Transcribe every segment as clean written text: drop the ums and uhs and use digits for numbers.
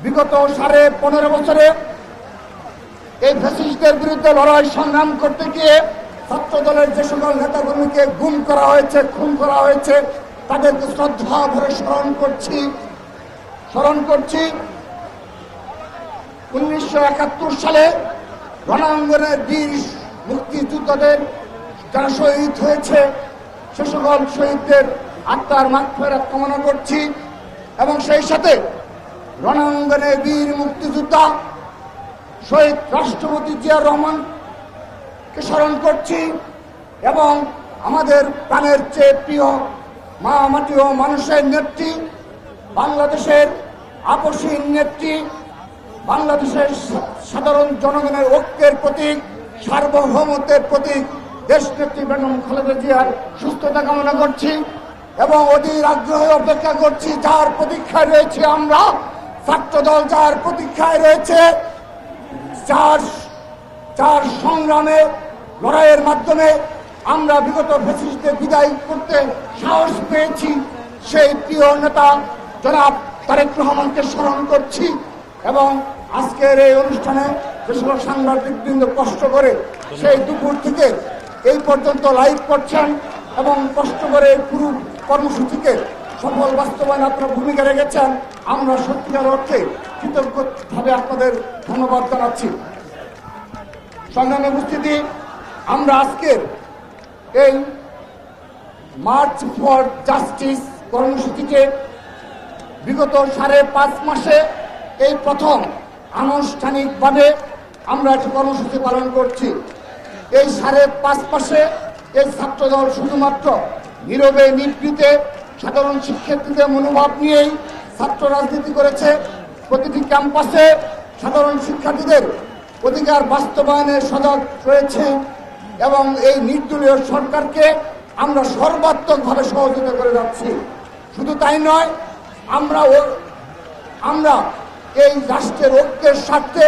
বিগত 15.5 বছরে এই ফ্যাসিস্টদের বিরুদ্ধে লড়াই সংগ্রাম করতে গিয়ে ছাত্র দলের যে সকল নেতাকর্মীকে গুম করা হয়েছে, খুন করা হয়েছে, তাদেরকে শ্রদ্ধা ভরে স্মরণ করছি। 1971 সালে রণাঙ্গনের বীর মুক্তিযোদ্ধাদের যারা শহীদ হয়েছে সে সকল শহীদদের আত্মার মাগফিরাত কামনা করছি এবং সেই সাথে রণাঙ্গনের বীর মুক্তিযোদ্ধা শহীদ রাষ্ট্রপতি জিয়াউর রহমানকে স্মরণ করছি এবং আমাদের প্রাণের চেয়ে প্রিয় মা মাটি ও মানুষের নেত্রী, বাংলাদেশের আপসীন নেত্রী, বাংলাদেশের সাধারণ জনগণের ঐক্যের প্রতীক, সার্বভৌমত্বের প্রতীক দেশনেত্রী বেগম খালেদা জিয়ার সুস্থতা কামনা করছি এবং অধীর আগ্রহে অপেক্ষা করছি যার প্রতীক্ষায় রয়েছে আমরা ছাত্রদল, যার প্রতীক্ষায় রয়েছে, যার সংগ্রামে লড়াইয়ের মাধ্যমে আমরা বিগত ফ্যাসিস্টদের বিদায় করতে সাহস পেয়েছি সেই প্রিয় নেতা জনাব তারেক রহমানকে স্মরণ করছি এবং আজকের এই অনুষ্ঠানে যে সকল সাংবাদিকবৃন্দ কষ্ট করে সেই দুপুর থেকে এই পর্যন্ত লাইভ করছেন এবং কষ্ট করে পুরো কর্মসূচিকে সফল বাস্তবায়নে আপনার ভূমিকা রেখেছেন, আমরা সত্যিকার অর্থে কৃতজ্ঞভাবে আপনাদের ধন্যবাদ জানাচ্ছি। সংগ্রামী উপস্থিতি, আমরা আজকের এই মার্চ ফর জাস্টিস কর্মসূচিতে বিগত 5.5 মাসে এই প্রথম আনুষ্ঠানিকভাবে আমরা একটি কর্মসূচি পালন করছি। এই 5.5 মাসে এই ছাত্রদল শুধুমাত্র নীরবে নিভৃতে সাধারণ শিক্ষার্থীদের মনোভাব নিয়েই ছাত্র রাজনীতি করেছে। প্রতিটি ক্যাম্পাসে সাধারণ শিক্ষার্থীদের অধিকার বাস্তবায়নে সজাগ রয়েছে এবং এই নির্দলীয় সরকারকে আমরা সর্বাত্মকভাবে সহযোগিতা করে যাচ্ছি। শুধু তাই নয়, আমরা এই রাষ্ট্রের ঐক্যের স্বার্থে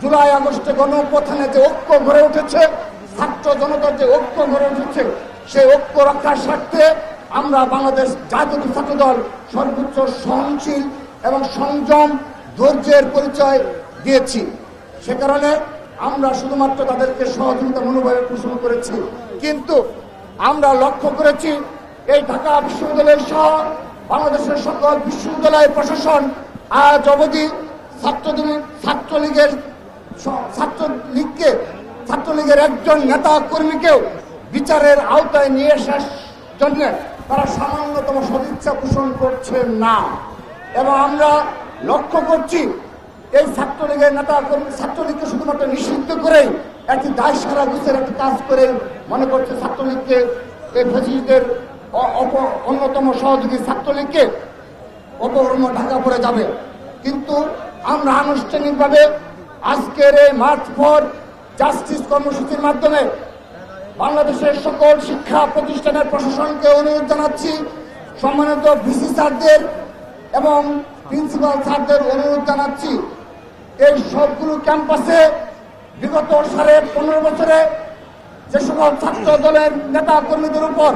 জুলাই আগস্টে গণঅভ্যুত্থানে যে ঐক্য গড়ে উঠেছে, ছাত্র জনতার যে ঐক্য গড়ে উঠেছে, সেই ঐক্য রক্ষার স্বার্থে আমরা বাংলাদেশ জাতীয় ছাত্র দল সর্বোচ্চ সহনশীল এবং সংযম ধৈর্যের পরিচয় দিয়েছি। সে কারণে আমরা শুধুমাত্র তাদেরকে সহযোগিতা মনোভাবে পোষণ করেছি, কিন্তু আমরা লক্ষ্য করেছি এই ঢাকা বিশ্ববিদ্যালয় সহ বাংলাদেশের সকল বিশ্ববিদ্যালয় প্রশাসন আজ অবধি ছাত্রলীগের একজন নেতা কর্মীকেও বিচারের আওতায় নিয়ে আসার জন্য তারা সামান্যতম সদিচ্ছা পোষণ করছে না এবং আমরা লক্ষ্য করছি এই ছাত্রলীগের নেতা কর্মী ছাত্রলীগকে শুধুমাত্র নিষিদ্ধ করে একটি দায় সারা গুছের একটি কাজ করে মনে করছে ছাত্রলীগকে এই ফ্যাসিস্টদের অন্যতম সহযোগী ছাত্রলীগকে অপকর্ম ঢাকা পড়ে যাবে। কিন্তু আমরা আনুষ্ঠানিকভাবে আজকের এই মার্চ ফর জাস্টিস কর্মসূচির মাধ্যমে বাংলাদেশের সকল শিক্ষা প্রতিষ্ঠানের প্রশাসনকে অনুরোধ জানাচ্ছি, সম্মানিত ভিসি স্যারদের এবং প্রিন্সিপাল স্যারদের অনুরোধ জানাচ্ছি, এই সবগুলো ক্যাম্পাসে বিগত 15.5 বছরে যে সকল ছাত্র দলের নেতা কর্মীদের উপর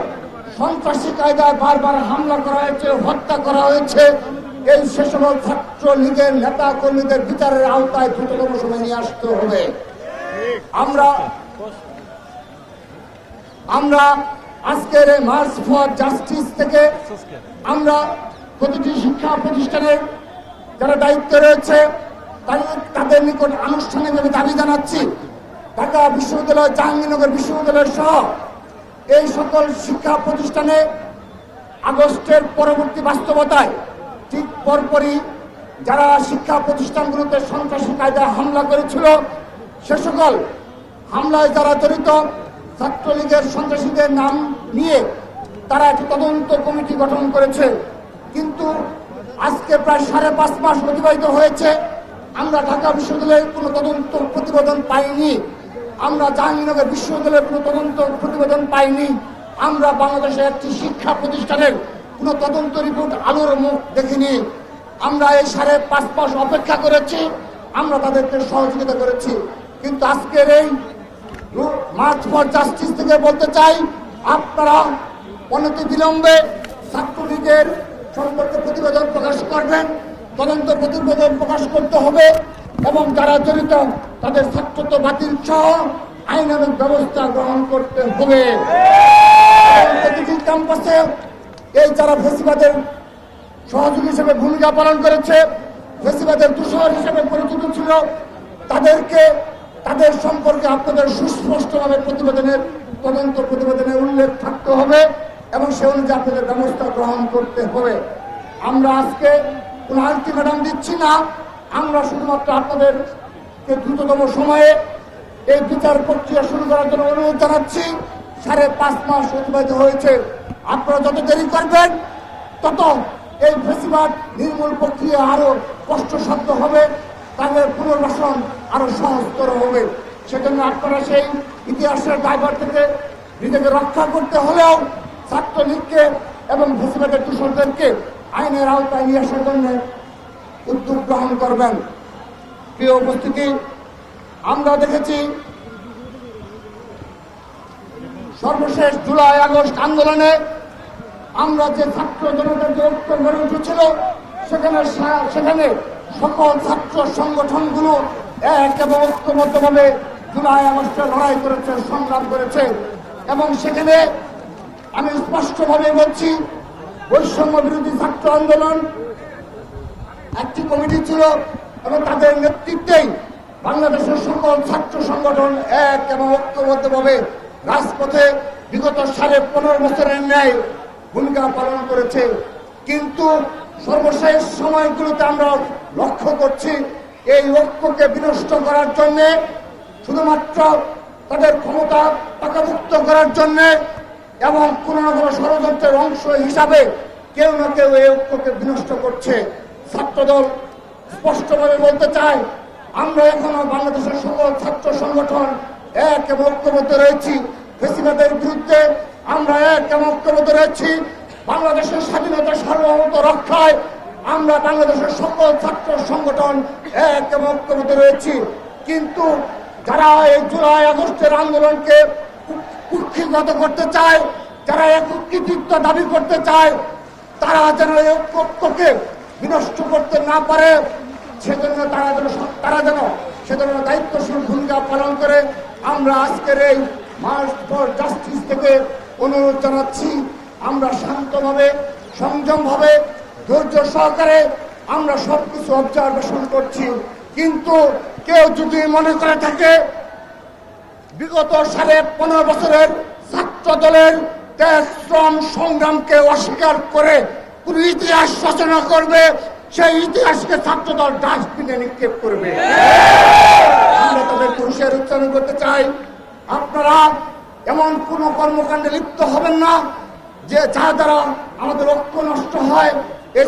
সন্ত্রাসী কায়দায় বারবার হামলা করা হয়েছে, হত্যা করা হয়েছে, এই সে সকল ছাত্র লীগের নেতা কর্মীদের বিচারের আওতায় দ্রুততম সময় নিয়ে আসতে হবে। আমরা আজকের এই মার্চ ফর জাস্টিস থেকে আমরা প্রতিটি শিক্ষা প্রতিষ্ঠানের যারা দায়িত্ব রয়েছে তাদের নিকট আনুষ্ঠানিকভাবে দাবি জানাচ্ছি, ঢাকা বিশ্ববিদ্যালয়, জাহাঙ্গীরনগর বিশ্ববিদ্যালয় সহ এই সকল শিক্ষা প্রতিষ্ঠানে আগস্টের পরবর্তী বাস্তবতায় ঠিক পরপরই যারা শিক্ষা প্রতিষ্ঠানগুলোতে সন্ত্রাসী কায়দায় হামলা করেছিল, সে সকল হামলায় যারা জড়িত ছাত্রলীগের সন্ত্রাসীদের নাম নিয়ে তারা একটি তদন্ত কমিটি গঠন করেছে। কিন্তু আজকে প্রায় 5.5 মাস অতিবাহিত হয়েছে, আমরা ঢাকা বিশ্ববিদ্যালয়ের কোনো তদন্ত প্রতিবেদন পাইনি, আমরা জাহাঙ্গীরনগর বিশ্ববিদ্যালয়ের কোনো তদন্ত প্রতিবেদন পাইনি, আমরা বাংলাদেশের একটি শিক্ষা প্রতিষ্ঠানের কোনো তদন্ত রিপোর্ট আলোর মুখ দেখিনি। আমরা এই 5.5 মাস অপেক্ষা করেছি, আমরা তাদেরকে সহযোগিতা করেছি, কিন্তু আজকের এই মার্চ ফর জাস্টিস থেকে বলতে চাই, আপনারা অনতি বিলম্বে ছাত্রলীগের সম্পর্কে প্রতিবেদন প্রকাশ করবেন, তদন্ত প্রতিবেদন প্রকাশ করতে হবে এবং যারা জড়িত তাদের ছাত্রত্ব বাতিল সহ আইনানুগ ব্যবস্থা গ্রহণ করতে হবে। প্রতিটি ক্যাম্পাসে এই যারা ফেসিবাদের সহযোগী হিসেবে ভূমিকা পালন করেছে, ফেসিবাদের দূষণ হিসেবে পরিচিত ছিল, তাদের সম্পর্কে আপনাদের সুস্পষ্টভাবে তদন্ত প্রতিবেদনে উল্লেখ থাকতে হবে এবং সে অনুযায়ী আপনাদের ব্যবস্থা গ্রহণ করতে হবে। আমরা আজকে কোন আলটিমেটাম দিচ্ছি না, আমরা শুধুমাত্র আপনাদেরকে দ্রুততম সময়ে এই বিচার প্রক্রিয়া শুরু করার জন্য অনুরোধ জানাচ্ছি। 5.5 মাস অতিবাহিত হয়েছে, আপনারা যত দেরি করবেন তত এই ফেসিবাদ নির্মূল প্রক্রিয়া আরো কষ্টসাধ্য হবে, তাদের পুনর্বাসন আরো সহজতর হবে। সেজন্য আপনারা সেই ইতিহাসের দায়ভার থেকে নিজেকে রক্ষা করতে হলেও ছাত্রলীগকে এবং ফেসিবাদের দূষণদেরকে আইনের আওতায় নিয়ে আসার জন্য উদ্যোগ গ্রহণ করবেন। প্রিয় উপস্থিতি, আমরা দেখেছি সর্বশেষ জুলাই আগস্ট আন্দোলনে আমরা যে ছাত্র জনতার যে ঐক্য গড়ে উঠেছিল সেখানে সকল ছাত্র সংগঠনগুলো এক এবং ঐক্যবদ্ধভাবে জুলাই আগস্টে লড়াই করেছে, সংগ্রাম করেছে এবং সেখানে আমি স্পষ্টভাবে বলছি বৈষম্য বিরোধী ছাত্র আন্দোলন একটি কমিটি ছিল এবং তাদের নেতৃত্বেই বাংলাদেশের সকল ছাত্র সংগঠন এক এবং ঐক্যবদ্ধভাবে রাজপথে বিগত 15.5 বছরের ন্যায় ভূমিকা পালন করেছে। কিন্তু সর্বশেষ সময়গুলোতে আমরা লক্ষ্য করছি এই ঐক্যকে বিনষ্ট করার জন্য, শুধুমাত্র তাদের ক্ষমতা পাকাভুক্ত করার জন্য এবং কোন না কোনো ষড়যন্ত্রের অংশ হিসাবে কেউ না কেউ এই ঐক্যকে বিনষ্ট করছে। ছাত্রদল স্পষ্টভাবে বলতে চায়, আমরা এখনো বাংলাদেশের সকল ছাত্র সংগঠন এক এবং ঐক্যবদ্ধ রয়েছি ফেসিবাদের বিরুদ্ধে, আমরা এক এবং ঐক্যবদ্ধ রয়েছি বাংলাদেশের স্বাধীনতা সার্বভৌমত্ব রক্ষায়, আমরা বাংলাদেশের সকল ছাত্র সংগঠন এক এবং ঐক্যবদ্ধ রয়েছি। কিন্তু যারা এই জুলাই আগস্টের আন্দোলনকে কুক্ষিগত করতে চায়, যারা একত্রিত দাবি করতে চায়, তারা যেন এই ঐক্যকে বিনষ্ট করতে না পারে সেজন্য সেজন্য দায়িত্বশীল ভূমিকা পালন করে আমরা আজকের এই মার্চ ফর জাস্টিস থেকে অনুরোধ জানাচ্ছি, আমরা শান্তভাবে সংযমভাবে ধৈর্য সহকারে আমরা সবকিছু অবজারভেশন করছি। কিন্তু কেউ যদি মনে করে থাকে বিগত 15.5 বছরের ছাত্র দলের ত্যাগ শ্রম সংগ্রামকে অস্বীকার করে কোন ইতিহাস রচনা করবে, সেই ইতিহাসকে ছাত্রদল ডাস্টবিনে নিক্ষেপ করবে। আমরা তাদেরকে হুঁশিয়ারি উচ্চারণ করতে চাই, আপনারা এমন কোন কর্মকাণ্ডে লিপ্ত হবেন না যে যা দ্বারা আমাদের ঐক্য নষ্ট হয়। এই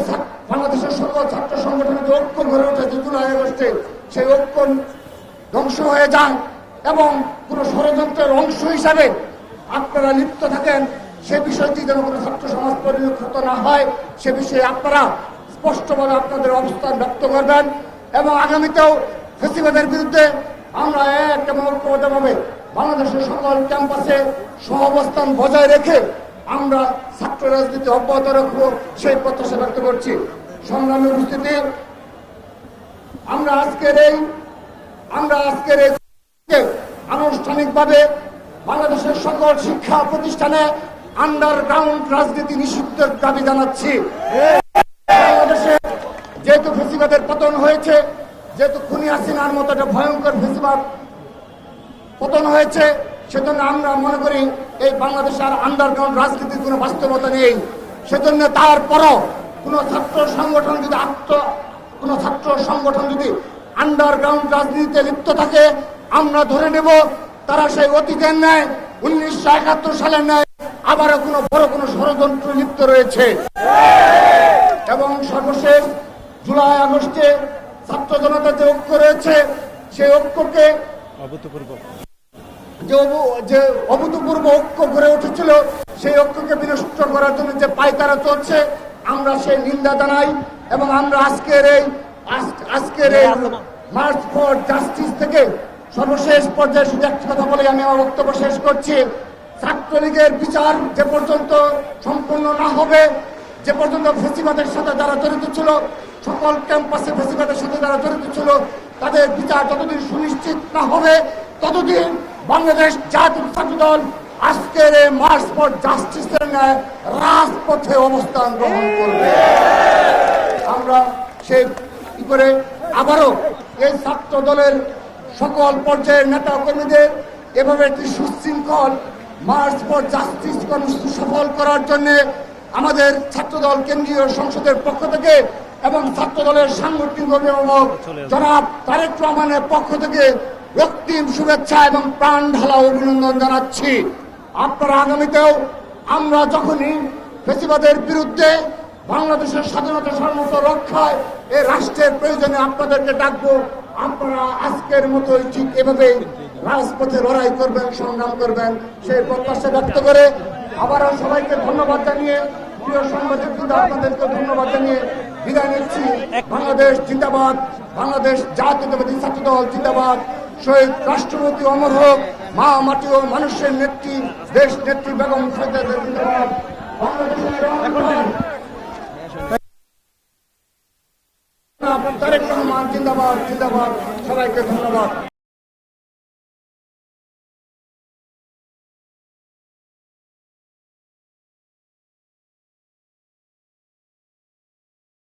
বাংলাদেশের সকল ছাত্র সংগঠনের যে ঐক্য গড়ে উঠেছে জুলাই আগস্টে, সেই ঐক্য ধ্বংস হয়ে যায় এবং কোন ষড়যন্ত্রের অংশ হিসাবে আপনারা লিপ্ত থাকেন, সে বিষয়টি যেন কোনো ছাত্র সমাজ পরিলক্ষিত না হয়, সে বিষয়ে আপনারা স্পষ্টভাবে আপনাদের অবস্থান ব্যক্ত করবেন এবং আগামীতেও ফেসিবাদের বিরুদ্ধে আমরা এক এবং ঐক্যবদ্ধভাবে বাংলাদেশের সকল ক্যাম্পাসে সহাবস্থান বজায় রেখে আমরা ছাত্র রাজনীতি অব্যাহত রাখবো, সেই প্রত্যাশা ব্যক্ত করছি। সংগ্রামী উপস্থিতি, আমরা আজকের এই আনুষ্ঠানিকভাবে বাংলাদেশের সকল শিক্ষা প্রতিষ্ঠানে আন্ডারগ্রাউন্ড রাজনীতি নিষিদ্ধের দাবি জানাচ্ছি। বাংলাদেশে যেহেতু ফেসিবাদের পতন হয়েছে, যেহেতু খুনি হাসিনার মতো একটা ভয়ঙ্কর ফেসিবাদ পতন হয়েছে, সেজন্য আমরা মনে করি এই বাংলাদেশে আর আন্ডারগ্রাউন্ড রাজনীতির কোনো বাস্তবতা নেই। সেজন্য তারপরও কোনো ছাত্র সংগঠন যদি আন্ডারগ্রাউন্ড রাজনীতিতে লিপ্ত থাকে, আমরা ধরে নেব তারা সেই অতীতের ন্যায় 1971 সালের ন্যায় আবারও বড় কোনো ষড়যন্ত্র লিপ্ত রয়েছে। এবং সর্বশেষ জুলাই আগস্টে ছাত্র জনতার যে ঐক্য রয়েছে, সেই ঐক্যকে যে অভূতপূর্ব ঐক্য গড়ে উঠেছিল, সেই ঐক্যকে বিনষ্ট করার জন্য যে পায়তারা চলছে, আমরা সেই নিন্দা জানাই এবং আমরা আজকের এই মার্চ ফর জাস্টিস থেকে সর্বশেষ পর্যায়ে শুধু একটি কথা বলে আমি আমার বক্তব্য শেষ করছি। ছাত্রলীগের বিচার যে পর্যন্ত সম্পূর্ণ না হবে, যে পর্যন্ত ফেসিবাদের সাথে যারা জড়িত ছিল সকল ক্যাম্পাসে ফেসিবাদের সাথে যারা জড়িত ছিল তাদের বিচার যতদিন সুনিশ্চিত না হবে ততদিন বাংলাদেশ জাতীয় ছাত্রদল আজকের এই মার্চ ফর জাস্টিসের ন্যায় রাজপথে অবস্থান গ্রহণ করবে। আমরা সেই কি করে আবারও এই ছাত্র দলের সকল পর্যায়ের নেতা কর্মীদের এভাবে একটি সুশৃঙ্খল মার্চ ফর জাস্টিস কর্মসূচি সফল করার জন্য আমাদের ছাত্রদল কেন্দ্রীয় সংসদের পক্ষ থেকে এবং ছাত্র দলের সাংগঠনিক অভিভাবক জনাব তারেক রহমানের পক্ষ থেকে রক্তিম শুভেচ্ছা এবং প্রাণ ঢালা অভিনন্দন জানাচ্ছি। আপনারা আগামীতেও আমরা যখনই ফেসিবাদের বিরুদ্ধে বাংলাদেশের স্বাধীনতা সার্বভৌমত্ব রক্ষায় এই রাষ্ট্রের প্রয়োজনে আপনাদেরকে ডাকবো। আপনারা আজকের মতো ঠিক এভাবে রাজপথে লড়াই করবেন, সংগ্রাম করবেন সেই প্রত্যাশা ব্যক্ত করে আবারও সবাইকে ধন্যবাদ জানিয়ে প্রিয় সাংবাদিক বৃন্দ আপনাদেরকে ধন্যবাদ জানিয়ে বিদায় নিচ্ছি। বাংলাদেশ জিন্দাবাদ, বাংলাদেশ জাতীয়তাবাদী ছাত্রদল জিন্দাবাদ, শহীদ রাষ্ট্রপতি অমর হোক, মা মাটি ও মানুষের নেত্রী দেশ নেত্রী বেগম খালেদা জিন্দাবাদ, বাংলাদেশের তারেক রহমান জিন্দাবাদ জিন্দাবাদ। সবাইকে ধন্যবাদ।